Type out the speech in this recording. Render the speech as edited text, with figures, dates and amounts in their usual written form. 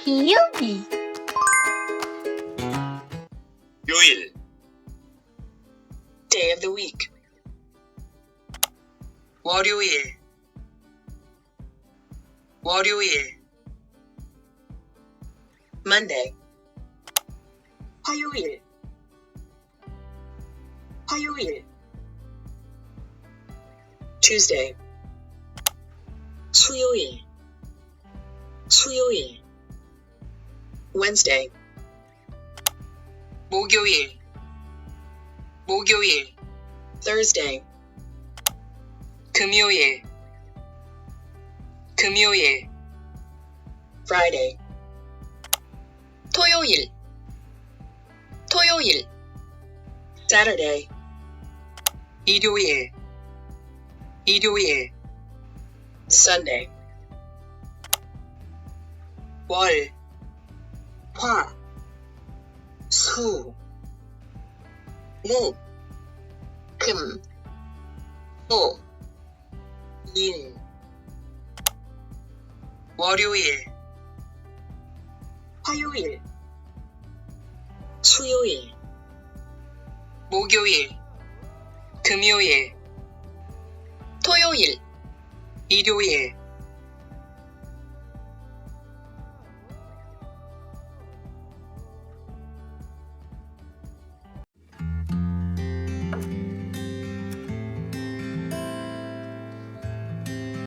일요일 요일 Day of the week. 월요일 월요일 Monday. 화요일 화요일 Tuesday. 수요일 수요일 Wednesday. 목요일 목요일 Thursday. 금요일 금요일 Friday. 토요일 토요일 Saturday. 일요일 일요일 Sunday. 월 화 수 목 금 토 일 월요일 화요일 수요일 목요일 금요일 토요일 일요일